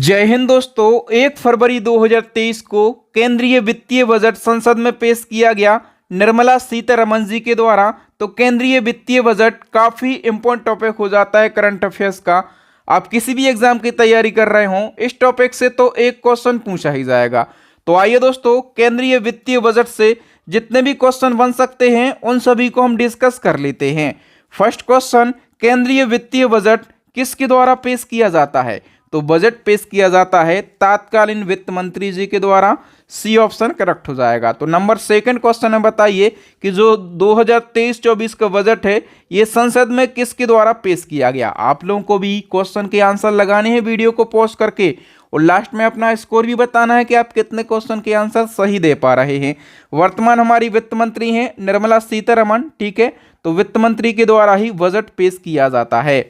जय हिंद दोस्तों। 1 फरवरी 2023 को केंद्रीय वित्तीय बजट संसद में पेश किया गया निर्मला सीतारमण जी के द्वारा। तो केंद्रीय वित्तीय बजट काफ़ी इंपॉर्टेंट टॉपिक हो जाता है करंट अफेयर्स का। आप किसी भी एग्जाम की तैयारी कर रहे हो इस टॉपिक से तो एक क्वेश्चन पूछा ही जाएगा। तो आइए दोस्तों, केंद्रीय वित्तीय बजट से जितने भी क्वेश्चन बन सकते हैं उन सभी को हम डिस्कस कर लेते हैं। फर्स्ट क्वेश्चन, केंद्रीय वित्तीय बजट किसके द्वारा पेश किया जाता है? तो बजट पेश किया जाता है तत्कालीन वित्त मंत्री जी के द्वारा। सी ऑप्शन करेक्ट हो जाएगा। तो नंबर सेकंड क्वेश्चन में बताइए कि जो 2023-24 का बजट है ये संसद में किसके द्वारा पेश किया गया? आप लोगों को भी क्वेश्चन के आंसर लगाने हैं वीडियो को पॉज करके, और लास्ट में अपना स्कोर भी बताना है कि आप कितने क्वेश्चन के आंसर सही दे पा रहे हैं। वर्तमान हमारी वित्त मंत्री हैं निर्मला सीतारमण, ठीक है। तो वित्त मंत्री के द्वारा ही बजट पेश किया जाता है।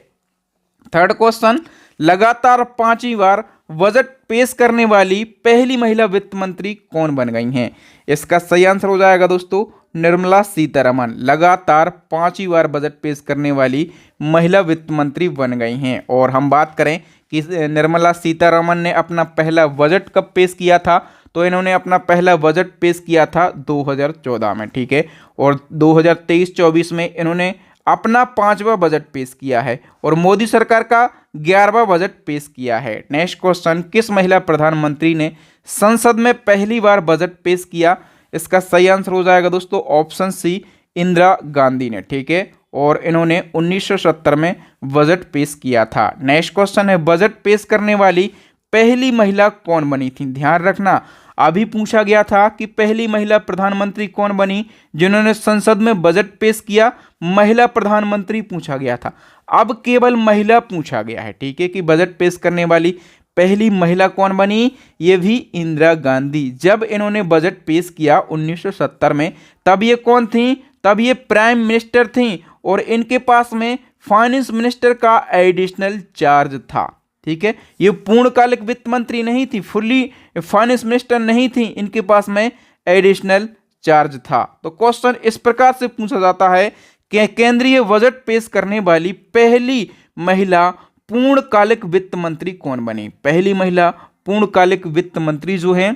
थर्ड क्वेश्चन, लगातार 5वीं बार बजट पेश करने वाली पहली महिला वित्त मंत्री कौन बन गई हैं? इसका सही आंसर हो जाएगा दोस्तों निर्मला सीतारमण। लगातार 5वीं बार बजट पेश करने वाली महिला वित्त मंत्री बन गई हैं। और हम बात करें कि निर्मला सीतारमण ने अपना पहला बजट कब पेश किया था, तो इन्होंने अपना पहला बजट पेश किया था 2014 में, ठीक है। और 2023-24 में इन्होंने अपना 5वां बजट पेश किया है और मोदी सरकार का 11वां बजट पेश किया है। नेक्स्ट क्वेश्चन, किस महिला प्रधानमंत्री ने संसद में पहली बार बजट पेश किया? इसका सही आंसर हो जाएगा दोस्तों ऑप्शन सी, इंदिरा गांधी ने, ठीक है। और इन्होंने 1970 में बजट पेश किया था। नेक्स्ट क्वेश्चन है, बजट पेश करने वाली पहली महिला कौन बनी थी? ध्यान रखना, अभी पूछा गया था कि पहली महिला प्रधानमंत्री कौन बनी जिन्होंने संसद में बजट पेश किया। महिला प्रधानमंत्री पूछा गया था, अब केवल महिला पूछा गया है, ठीक है, कि बजट पेश करने वाली पहली महिला कौन बनी? ये भी इंदिरा गांधी। जब इन्होंने बजट पेश किया 1970 में, तब ये कौन थी? तब ये प्राइम मिनिस्टर थी और इनके पास में फाइनेंस मिनिस्टर का एडिशनल चार्ज था, ठीक है। ये पूर्णकालिक वित्त मंत्री नहीं थी, फुल्ली फाइनेंस मिनिस्टर नहीं थी, इनके पास में एडिशनल चार्ज था। तो क्वेश्चन इस प्रकार से पूछा जाता है कि केंद्रीय बजट पेश करने वाली पहली महिला पूर्णकालिक वित्त मंत्री कौन बनी? पहली महिला पूर्णकालिक वित्त मंत्री जो है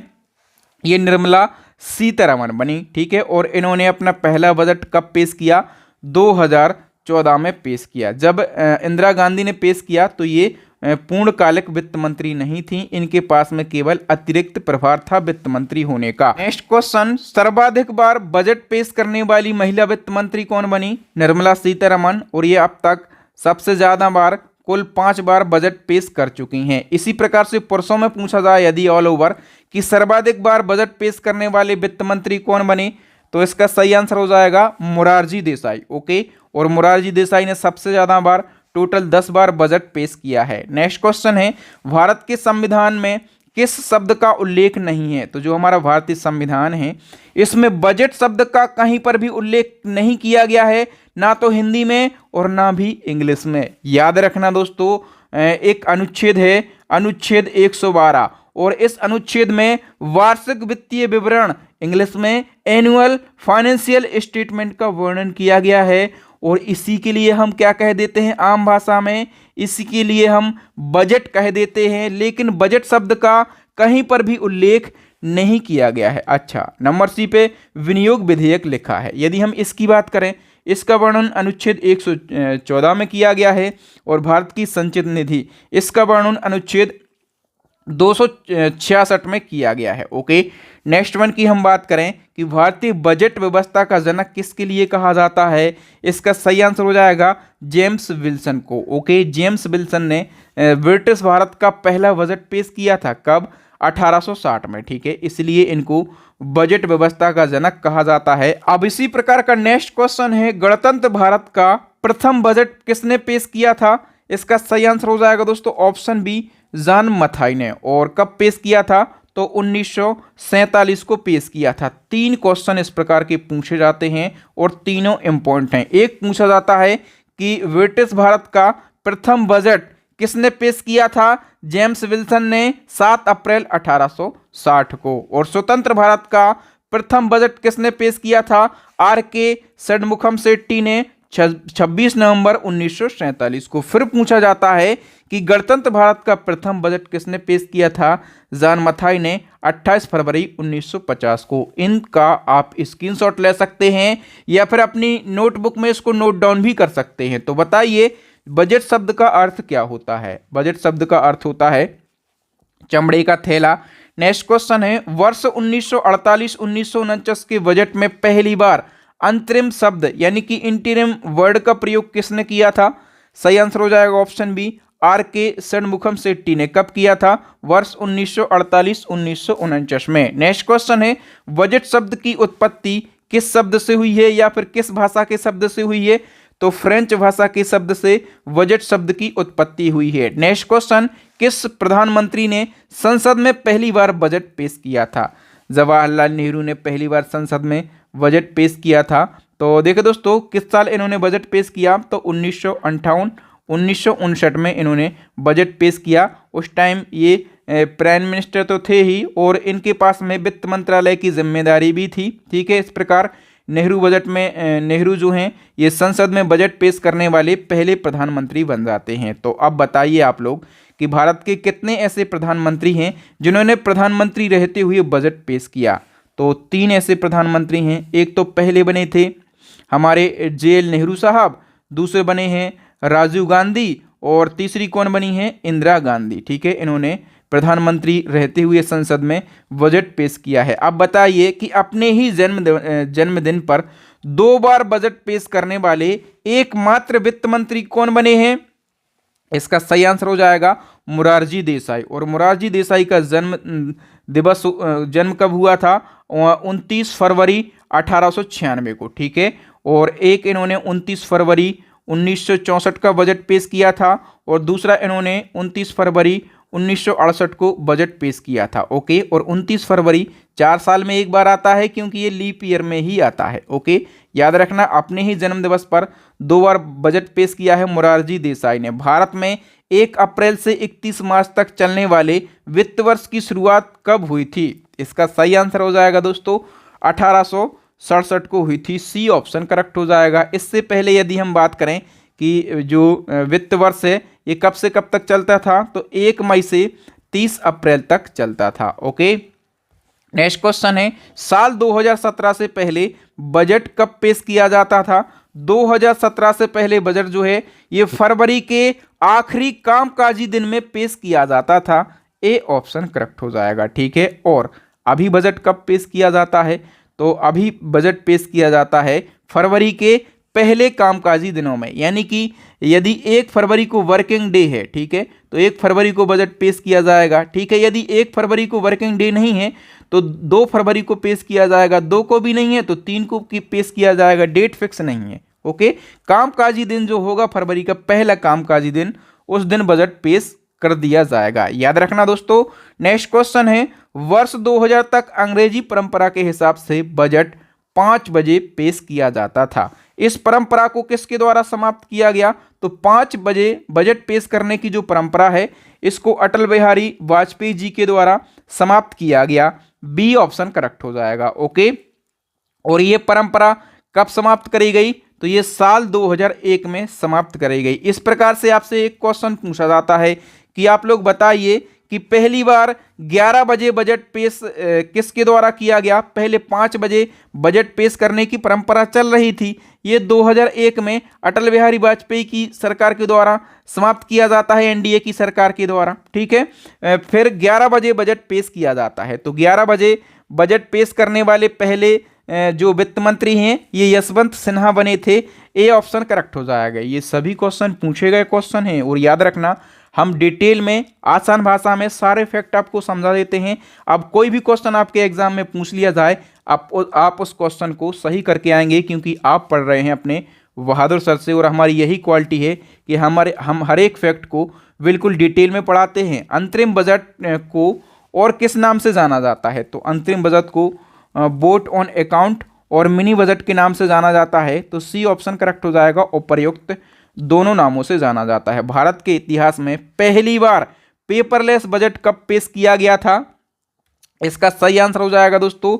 ये निर्मला सीतारमण बनी, ठीक है। और इन्होंने अपना पहला बजट कब पेश किया? 2014 में पेश किया। जब इंदिरा गांधी ने पेश किया तो ये पूर्णकालिक वित्त मंत्री नहीं थी, इनके पास में केवल अतिरिक्त प्रभार था वित्त मंत्री होने का। नेक्स्ट क्वेश्चन, सर्वाधिक बार बजट पेश करने वाली महिला वित्त मंत्री कौन बनी? निर्मला सीतारमण। और ये अब तक सबसे ज्यादा बार कुल 5 बार बजट पेश कर चुकी हैं। इसी प्रकार से पुरुषों में पूछा जाए यदि ऑल ओवर कि सर्वाधिक बार बजट पेश करने वाले वित्त मंत्री कौन बने, तो इसका सही आंसर हो जाएगा मोरारजी देसाई, ओके। और मोरारजी देसाई ने सबसे ज्यादा बार टोटल 10 बार बजट पेश किया है। नेक्स्ट क्वेश्चन है, भारत के संविधान में किस शब्द का उल्लेख नहीं है? तो जो हमारा भारतीय संविधान है इसमें बजट शब्द का कहीं पर भी उल्लेख नहीं किया गया है, ना तो हिंदी में और ना भी इंग्लिश में। याद रखना दोस्तों, एक अनुच्छेद है अनुच्छेद 112 और इस अनुच्छेद में वार्षिक वित्तीय विवरण इंग्लिश में एनुअल फाइनेंशियल स्टेटमेंट का वर्णन किया गया है। और इसी के लिए हम क्या कह देते हैं आम भाषा में? इसी के लिए हम बजट कह देते हैं, लेकिन बजट शब्द का कहीं पर भी उल्लेख नहीं किया गया है। अच्छा, नंबर सी पे विनियोग विधेयक लिखा है। यदि हम इसकी बात करें, इसका वर्णन अनुच्छेद 114 में किया गया है। और भारत की संचित निधि, इसका वर्णन अनुच्छेद 266 में किया गया है, ओके। नेक्स्ट वन की हम बात करें कि भारतीय बजट व्यवस्था का जनक किसके लिए कहा जाता है? इसका सही आंसर हो जाएगा जेम्स विल्सन को, ओके। जेम्स विल्सन ने ब्रिटिश भारत का पहला बजट पेश किया था, कब? 1860 में, ठीक है। इसलिए इनको बजट व्यवस्था का जनक कहा जाता है। अब इसी प्रकार का नेक्स्ट क्वेश्चन है, गणतंत्र भारत का प्रथम बजट किसने पेश किया था? इसका सही आंसर हो जाएगा दोस्तों ऑप्शन बी, जॉन मथाई ने। और कब पेश किया था? तो 1947 को पेश किया था। 3 क्वेश्चन इस प्रकार के पूछे जाते हैं और तीनों इंपॉर्टेंट हैं। एक पूछा जाता है कि ब्रिटिश भारत का प्रथम बजट किसने पेश किया था? जेम्स विल्सन ने 7 अप्रैल 1860 को। और स्वतंत्र भारत का प्रथम बजट किसने पेश किया था? आर के षणमुखम शेट्टी ने 26 नवंबर 1947 को। फिर पूछा जाता है कि गणतंत्र भारत का प्रथम बजट किसने पेश किया था? जॉन मथाई ने 28 फरवरी 1950 को। इनका आप स्क्रीनशॉट ले सकते हैं या फिर अपनी नोटबुक में इसको नोट डाउन भी कर सकते हैं। तो बताइए बजट शब्द का अर्थ क्या होता है? बजट शब्द का अर्थ होता है चमड़े का थैला। नेक्स्ट क्वेश्चन है, वर्ष 1948-1949 के बजट में पहली बार अंतरिम शब्द यानी कि इंटरिम वर्ड का प्रयोग किसने किया था? सही आंसर हो जाएगा ऑप्शन बी, आर के षणमुखम शेट्टी ने। कब किया था? वर्ष 1948-1949 में। नेक्स्ट क्वेश्चन है, बजट शब्द की उत्पत्ति किस शब्द से हुई है या फिर किस भाषा के शब्द से हुई है? तो फ्रेंच भाषा के शब्द से बजट शब्द की उत्पत्ति हुई है। नेक्स्ट क्वेश्चन, किस प्रधानमंत्री ने संसद में पहली बार बजट पेश किया था? जवाहरलाल नेहरू ने पहली बार संसद में बजट पेश किया था। तो देखो दोस्तों, किस साल इन्होंने बजट पेश किया? तो 1959 में इन्होंने बजट पेश किया। उस टाइम ये प्राइम मिनिस्टर तो थे ही और इनके पास में वित्त मंत्रालय की जिम्मेदारी भी थी। ठीक है, इस प्रकार नेहरू जो हैं ये संसद में बजट पेश करने वाले पहले प्रधानमंत्री बन जाते हैं। तो अब बताइए आप लोग कि भारत के कितने ऐसे प्रधानमंत्री हैं जिन्होंने प्रधानमंत्री रहते हुए बजट पेश किया? तो 3 ऐसे प्रधानमंत्री हैं। एक तो पहले बने थे हमारे JL नेहरू साहब, दूसरे बने हैं राजीव गांधी और तीसरी कौन बनी है? इंदिरा गांधी। ठीक है, इन्होंने प्रधानमंत्री रहते हुए संसद में बजट पेश किया है। अब बताइए कि अपने ही जन्मदिन पर 2 बार बजट पेश करने वाले एकमात्र वित्त मंत्री कौन बने हैं? इसका सही आंसर हो जाएगा मोरारजी देसाई। और मोरारजी देसाई का जन्म कब हुआ था? 29 फरवरी 1896 को। ठीक है, और एक इन्होंने 29 फरवरी 1964 का बजट पेश किया था और दूसरा इन्होंने 29 फरवरी 1968 को बजट पेश किया था। ओके, और 29 फरवरी 4 साल में एक बार आता है क्योंकि ये लीप ईयर में ही आता है। ओके, याद रखना, अपने ही जन्म दिवस पर 2 बार बजट पेश किया है मोरारजी देसाई ने। भारत में 1 अप्रैल से 31 मार्च तक चलने वाले वित्त वर्ष की शुरुआत कब हुई थी? इसका सही आंसर हो जाएगा दोस्तों 1867 को हुई थी। सी ऑप्शन करेक्ट हो जाएगा। इससे पहले यदि हम बात करें कि जो वित्त वर्ष है ये कब से कब तक चलता था, तो 1 मई से 30 अप्रैल तक चलता था। ओके, नेक्स्ट क्वेश्चन है, साल 2017 से पहले बजट कब पेश किया जाता था? 2017 से पहले बजट जो है ये फरवरी के आखिरी कामकाजी दिन में पेश किया जाता था। ए ऑप्शन करेक्ट हो जाएगा। ठीक है, और अभी बजट कब पेश किया जाता है? तो अभी बजट पेश किया जाता है फरवरी के पहले कामकाजी दिनों में, यानी कि यदि 1 फरवरी को वर्किंग डे है, ठीक है, तो 1 फरवरी को बजट पेश किया जाएगा। ठीक है, यदि 1 फरवरी को वर्किंग डे नहीं है तो 2 फरवरी को पेश किया जाएगा, 2 को भी नहीं है तो 3 को पेश किया जाएगा। डेट फिक्स नहीं है। ओके, कामकाजी दिन जो होगा फरवरी का पहला कामकाजी दिन, उस दिन बजट पेश कर दिया जाएगा। याद रखना दोस्तों। नेक्स्ट क्वेश्चन है, वर्ष 2000 तक अंग्रेजी परंपरा के हिसाब से बजट 5 बजे पेश किया जाता था। इस परंपरा को किसके द्वारा समाप्त किया गया? तो 5 बजे बजट पेश करने की जो परंपरा है इसको अटल बिहारी वाजपेयी जी के द्वारा समाप्त किया गया। बी ऑप्शन करेक्ट हो जाएगा। ओके, और ये परंपरा कब समाप्त करी गई? तो ये साल 2001 में समाप्त करी गई। इस प्रकार से आपसे एक क्वेश्चन पूछा जाता है कि आप लोग बताइए कि पहली बार 11 बजे बजट पेश किसके द्वारा किया गया? पहले 5 बजे बजट पेश करने की परंपरा चल रही थी, ये 2001 में अटल बिहारी वाजपेयी की सरकार के द्वारा समाप्त किया जाता है, एनडीए की सरकार के द्वारा। ठीक है, फिर 11 बजे बजट पेश किया जाता है। तो 11 बजे बजट पेश करने वाले पहले जो वित्त मंत्री हैं ये यशवंत सिन्हा बने थे। ए ऑप्शन करेक्ट हो जाएगा। ये सभी क्वेश्चन पूछे गए क्वेश्चन हैं और याद रखना हम डिटेल में आसान भाषा में सारे फैक्ट आपको समझा देते हैं। अब कोई भी क्वेश्चन आपके एग्जाम में पूछ लिया जाए आप उस क्वेश्चन को सही करके आएंगे, क्योंकि आप पढ़ रहे हैं अपने बहादुर सर से और हमारी यही क्वालिटी है कि हम हर एक फैक्ट को बिल्कुल डिटेल में पढ़ाते हैं। अंतरिम बजट को और किस नाम से जाना जाता है? तो अंतरिम बजट को वोट ऑन अकाउंट और मिनी बजट के नाम से जाना जाता है। तो सी ऑप्शन करेक्ट हो जाएगा। उपर्युक्त दोनों नामों से जाना जाता है। भारत के इतिहास में पहली बार पेपरलेस बजट कब पेश किया गया था? इसका सही आंसर हो जाएगा दोस्तों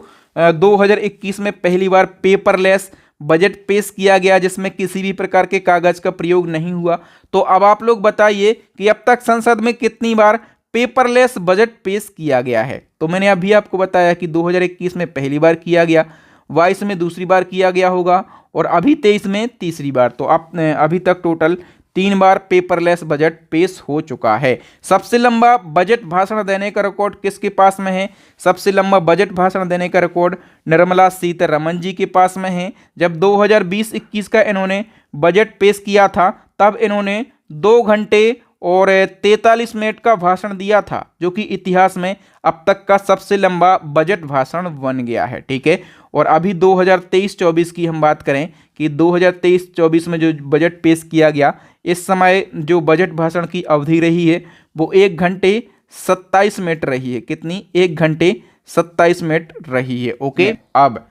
2021 में पहली बार पेपरलेस बजट पेश किया गया जिसमें किसी भी प्रकार के कागज का प्रयोग नहीं हुआ। तो अब आप लोग बताइए कि अब तक संसद में कितनी बार पेपरलेस बजट पेश किया गया है। तो मैंने अभी आपको बताया कि 2021 में पहली बार किया गया, 22 में दूसरी बार किया गया होगा और अभी 23 में तीसरी बार। तो आप अभी तक टोटल 3 बार पेपरलेस बजट पेश हो चुका है। सबसे लंबा बजट भाषण देने का रिकॉर्ड किसके पास में है? सबसे लंबा बजट भाषण देने का रिकॉर्ड निर्मला सीतारमण जी के पास में है। जब 2020-21 का इन्होंने बजट पेश किया था तब इन्होंने 2 घंटे और 43 मिनट का भाषण दिया था, जो कि इतिहास में अब तक का सबसे लंबा बजट भाषण बन गया है। ठीक है, और अभी 2023-24 की हम बात करें कि 2023-24 में जो बजट पेश किया गया, इस समय जो बजट भाषण की अवधि रही है वो 1 घंटे 27 मिनट रही है। कितनी? 1 घंटे 27 मिनट रही है। ओके, अब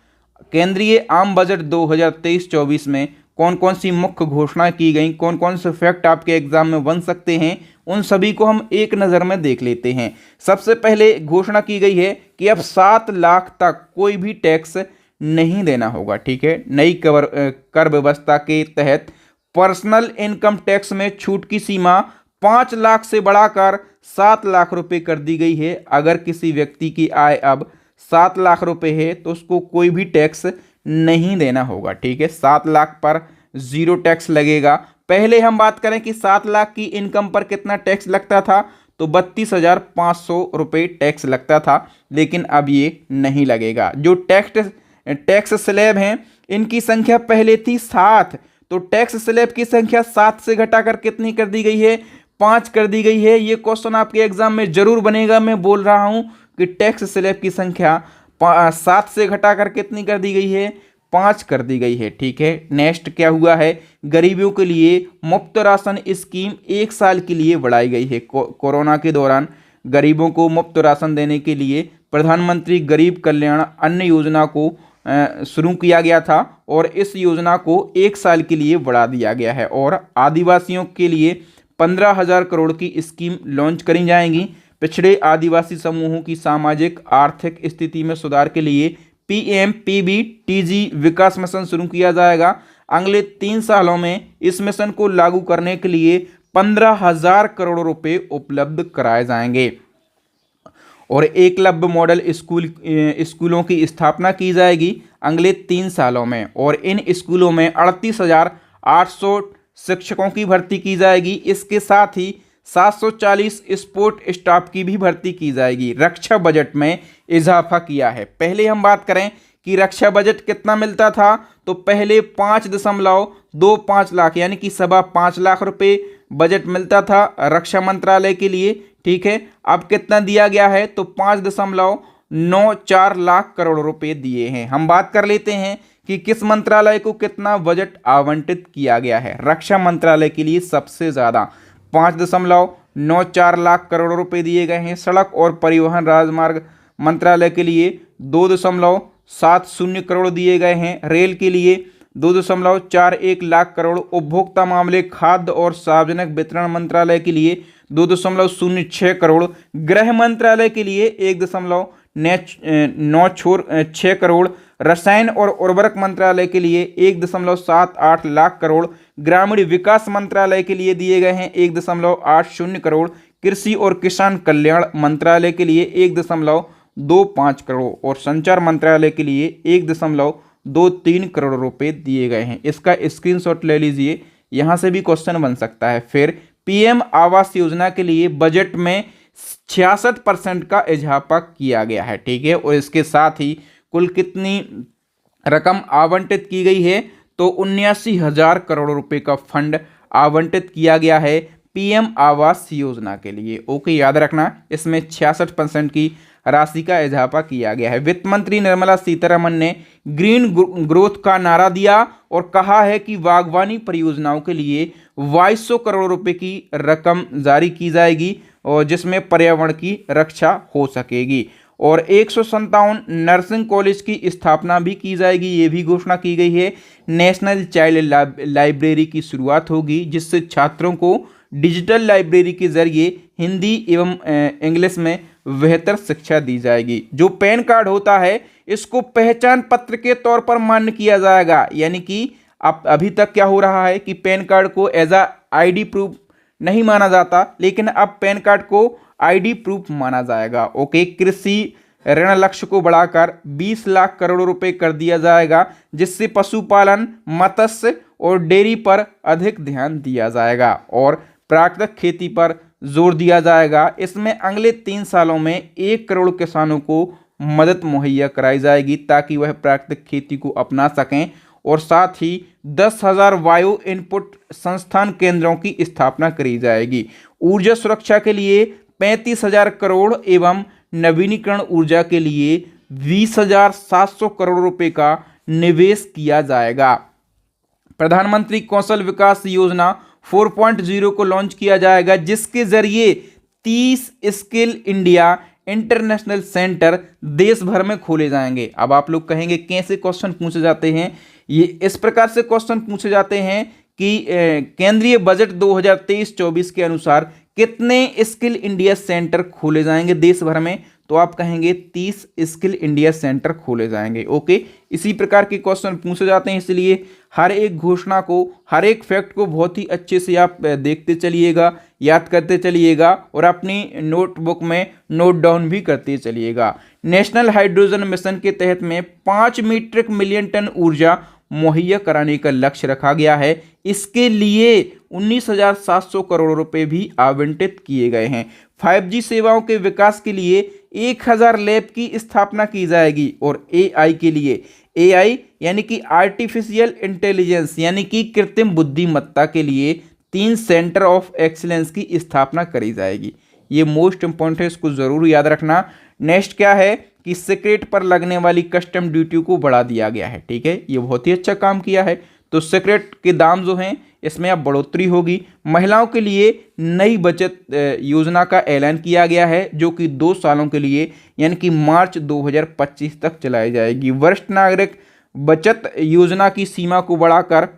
केंद्रीय आम बजट 2023-24 में कौन कौन सी मुख्य घोषणा की गई, कौन कौन से फैक्ट आपके एग्जाम में बन सकते हैं, उन सभी को हम एक नज़र में देख लेते हैं। सबसे पहले घोषणा की गई है कि अब 7 लाख तक कोई भी टैक्स नहीं देना होगा। ठीक है, नई कर व्यवस्था के तहत पर्सनल इनकम टैक्स में छूट की सीमा 5 लाख से बढ़ाकर 7 लाख रुपए कर दी गई है। अगर किसी व्यक्ति की आय अब 7 लाख रुपए है तो उसको कोई भी टैक्स नहीं देना होगा। ठीक है, 7 लाख पर 0 टैक्स लगेगा। पहले हम बात करें कि 7 लाख की इनकम पर कितना टैक्स लगता था, तो 32,500 रुपये टैक्स लगता था, लेकिन अब ये नहीं लगेगा। जो टैक्स स्लैब हैं इनकी संख्या पहले थी 7, तो टैक्स स्लैब की संख्या 7 से घटाकर कितनी कर दी गई है? 5 कर दी गई है। ये क्वेश्चन आपके एग्जाम में जरूर बनेगा। मैं बोल रहा हूं कि टैक्स स्लैब की संख्या 7 से घटाकर कितनी कर दी गई है? 5 कर दी गई है। ठीक है, नेक्स्ट क्या हुआ है? गरीबों के लिए मुफ्त राशन स्कीम 1 साल के लिए बढ़ाई गई है। कोरोना के दौरान गरीबों को मुफ्त राशन देने के लिए प्रधानमंत्री गरीब कल्याण अन्न योजना को शुरू किया गया था और इस योजना को 1 साल के लिए बढ़ा दिया गया है। और आदिवासियों के लिए 15,000 करोड़ की स्कीम लॉन्च करी जाएंगी। पिछड़े आदिवासी समूहों की सामाजिक आर्थिक स्थिति में सुधार के लिए PMPBTG विकास मिशन शुरू किया जाएगा। अगले 3 सालों में इस मिशन को लागू करने के लिए 15,000 करोड़ रुपए उपलब्ध कराए जाएंगे और एकलव्य मॉडल स्कूलों की स्थापना की जाएगी अगले 3 सालों में। और इन स्कूलों में 38,800 शिक्षकों की भर्ती की जाएगी। इसके साथ ही 740 स्पोर्ट स्टाफ की भी भर्ती की जाएगी। रक्षा बजट में इजाफा किया है। पहले हम बात करें कि रक्षा बजट कितना मिलता था, तो पहले 5.25 लाख यानी कि 5.25 लाख रुपए बजट मिलता था रक्षा मंत्रालय के लिए। ठीक है, अब कितना दिया गया है, तो 5.94 लाख करोड़ रुपए दिए हैं। हम बात कर लेते हैं कि किस मंत्रालय को कितना बजट आवंटित किया गया है। रक्षा मंत्रालय के लिए सबसे ज़्यादा 5.94 लाख करोड़ रुपए दिए गए हैं। सड़क और परिवहन राजमार्ग मंत्रालय के लिए 2.70 करोड़ दिए गए हैं। रेल के लिए 2.41 लाख करोड़। उपभोक्ता मामले, खाद्य और सार्वजनिक वितरण मंत्रालय के लिए 2.06 करोड़। गृह मंत्रालय के लिए 1.96 करोड़। रसायन और उर्वरक मंत्रालय के लिए 1.78 लाख करोड़। ग्रामीण विकास मंत्रालय के लिए दिए गए हैं 1.80 करोड़। कृषि और किसान कल्याण मंत्रालय के लिए 1.25 करोड़ और संचार मंत्रालय के लिए 1.23 करोड़ रुपए दिए गए हैं। इसका स्क्रीनशॉट ले लीजिए, यहां से भी क्वेश्चन बन सकता है। फिर PM आवास योजना के लिए बजट में 66% का इजाफा किया गया है। ठीक है, और इसके साथ ही कुल कितनी रकम आवंटित की गई है, तो 79,000 करोड़ रुपए का फंड आवंटित किया गया है PM आवास योजना के लिए। ओके, याद रखना, इसमें 66% की राशि का इजाफा किया गया है। वित्त मंत्री निर्मला सीतारमण ने ग्रीन ग्रोथ का नारा दिया और कहा है कि बागवानी परियोजनाओं के लिए 2200 करोड़ रुपए की रकम जारी की जाएगी और जिसमें पर्यावरण की रक्षा हो सकेगी। और 157 नर्सिंग कॉलेज की स्थापना भी की जाएगी, ये भी घोषणा की गई है। नेशनल चाइल्ड लाइब्रेरी की शुरुआत होगी जिससे छात्रों को डिजिटल लाइब्रेरी के जरिए हिंदी एवं इंग्लिश में बेहतर शिक्षा दी जाएगी। जो पैन कार्ड होता है इसको पहचान पत्र के तौर पर मान्य किया जाएगा। यानी कि अब अभी तक क्या हो रहा है कि पैन कार्ड को एज अ आईडी प्रूफ नहीं माना जाता, लेकिन अब पैन कार्ड को आईडी प्रूफ माना जाएगा। ओके, कृषि ऋण लक्ष्य को बढ़ाकर 20 लाख करोड़ रुपए कर दिया जाएगा, जिससे पशुपालन, मत्स्य और डेयरी पर अधिक ध्यान दिया जाएगा और प्राकृतिक खेती पर जोर दिया जाएगा। इसमें अगले 3 सालों में 1 करोड़ किसानों को मदद मुहैया कराई जाएगी ताकि वह प्राकृतिक खेती को अपना सकें, और साथ ही 10,000 वायु इनपुट संस्थान केंद्रों की स्थापना करी जाएगी। ऊर्जा सुरक्षा के लिए 35,000 करोड़ एवं नवीनीकरण ऊर्जा के लिए 20,700 करोड़ रुपए का निवेश किया जाएगा। प्रधानमंत्री कौशल विकास योजना 4.0 को लॉन्च किया जाएगा, जिसके जरिए 30 स्किल इंडिया इंटरनेशनल सेंटर देश भर में खोले जाएंगे। अब आप लोग कहेंगे कैसे क्वेश्चन पूछे जाते हैं, ये इस प्रकार से क्वेश्चन पूछे जाते हैं कि केंद्रीय बजट 2023-24 के अनुसार कितने स्किल इंडिया सेंटर खोले जाएंगे देश भर में, तो आप कहेंगे 30 स्किल इंडिया सेंटर खोले जाएंगे। ओके, इसी प्रकार के क्वेश्चन पूछे जाते हैं, इसलिए हर एक घोषणा को, हर एक फैक्ट को बहुत ही अच्छे से आप देखते चलिएगा, याद करते चलिएगा और अपनी नोटबुक में नोट डाउन भी करते चलिएगा। नेशनल हाइड्रोजन मिशन के तहत में 5 मीट्रिक मिलियन टन ऊर्जा मुहैया कराने का लक्ष्य रखा गया है। इसके लिए 19,700 करोड़ रुपए भी आवंटित किए गए हैं। 5G सेवाओं के विकास के लिए 1,000 लैब की स्थापना की जाएगी और AI के लिए, AI यानी कि आर्टिफिशियल इंटेलिजेंस यानी कि कृत्रिम बुद्धिमत्ता के लिए 3 सेंटर ऑफ एक्सीलेंस की स्थापना करी जाएगी। ये मोस्ट इंपॉर्टेंट है, इसको जरूर याद रखना। नेक्स्ट क्या है कि सिगरेट पर लगने वाली कस्टम ड्यूटी को बढ़ा दिया गया है। ठीक है, ये बहुत ही अच्छा काम किया है। तो सिगरेट के दाम जो हैं इसमें अब बढ़ोतरी होगी। महिलाओं के लिए नई बचत योजना का ऐलान किया गया है, जो कि 2 सालों के लिए यानी कि मार्च 2025 तक चलाई जाएगी। वरिष्ठ नागरिक बचत योजना की सीमा को बढ़ाकर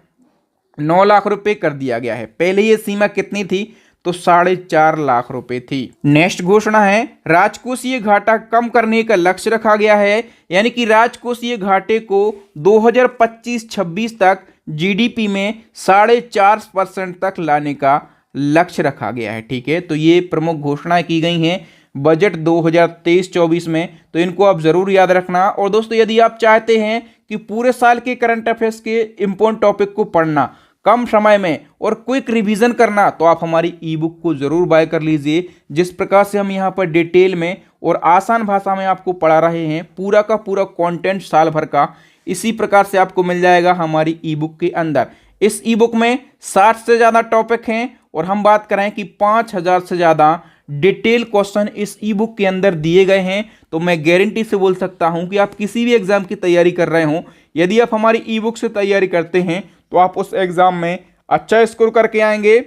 9 लाख रुपए कर दिया गया है। पहले ये सीमा कितनी थी, तो 4.5 लाख रुपए थी। नेक्स्ट घोषणा है राजकोषीय घाटा कम करने का लक्ष्य रखा गया है, यानी कि राजकोषीय घाटे को 2025-26 तक जीडीपी में 4.5% तक लाने का लक्ष्य रखा गया है। ठीक है, तो ये प्रमुख घोषणाएं की गई हैं बजट 2023-24 में, तो इनको आप जरूर याद रखना। और दोस्तों, यदि आप चाहते हैं कि पूरे साल के करंट अफेयर्स के इंपॉर्टेंट टॉपिक को पढ़ना कम समय में और क्विक रिवीजन करना, तो आप हमारी ई बुक को जरूर बाय कर लीजिए। जिस प्रकार से हम यहाँ पर डिटेल में और आसान भाषा में आपको पढ़ा रहे हैं, पूरा का पूरा कंटेंट साल भर का, इसी प्रकार से आपको मिल जाएगा हमारी ई बुक के अंदर। इस ई बुक में 60 से ज़्यादा टॉपिक हैं और हम बात करें कि 5,000 से ज़्यादा डिटेल क्वेश्चन इस ई बुक के अंदर दिए गए हैं। तो मैं गारंटी से बोल सकता हूं कि आप किसी भी एग्जाम की तैयारी कर रहे हो, यदि आप हमारी ई बुक से तैयारी करते हैं तो आप उस एग्जाम में अच्छा स्कोर करके आएंगे,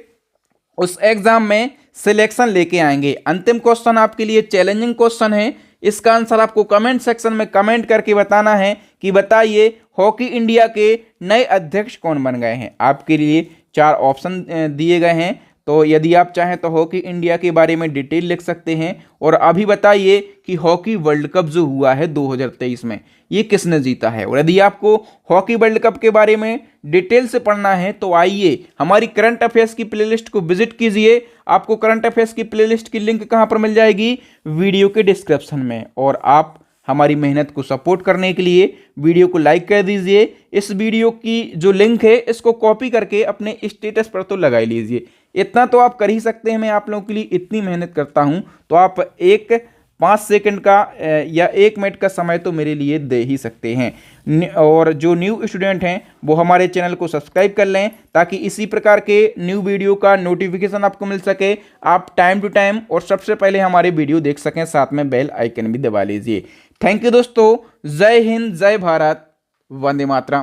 उस एग्जाम में सिलेक्शन लेके आएंगे। अंतिम क्वेश्चन आपके लिए चैलेंजिंग क्वेश्चन है, इसका आंसर आपको कमेंट सेक्शन में कमेंट करके बताना है कि बताइए हॉकी इंडिया के नए अध्यक्ष कौन बन गए हैं। आपके लिए 4 ऑप्शन दिए गए हैं, तो यदि आप चाहें तो हॉकी इंडिया के बारे में डिटेल लिख सकते हैं और अभी बताइए कि हॉकी वर्ल्ड कप जो हुआ है 2023 में, ये किसने जीता है। और यदि आपको हॉकी वर्ल्ड कप के बारे में डिटेल से पढ़ना है तो आइए हमारी करंट अफेयर्स की प्लेलिस्ट को विजिट कीजिए। आपको करंट अफेयर्स की प्लेलिस्ट की लिंक कहाँ पर मिल जाएगी, वीडियो के डिस्क्रिप्शन में। और आप हमारी मेहनत को सपोर्ट करने के लिए वीडियो को लाइक कर दीजिए। इस वीडियो की जो लिंक है इसको कॉपी करके अपने स्टेटस पर तो लगा लीजिए। इतना तो आप कर ही सकते हैं, मैं आप लोगों के लिए इतनी मेहनत करता हूं, तो आप 5 सेकंड का या 1 मिनट का समय तो मेरे लिए दे ही सकते हैं। और जो न्यू स्टूडेंट हैं वो हमारे चैनल को सब्सक्राइब कर लें ताकि इसी प्रकार के न्यू वीडियो का नोटिफिकेशन आपको मिल सके, आप टाइम टू टाइम और सबसे पहले हमारे वीडियो देख सकें। साथ में बेल आइकन भी दबा लीजिए। थैंक यू दोस्तों, जय हिंद, जय भारत, वंदे मातरम।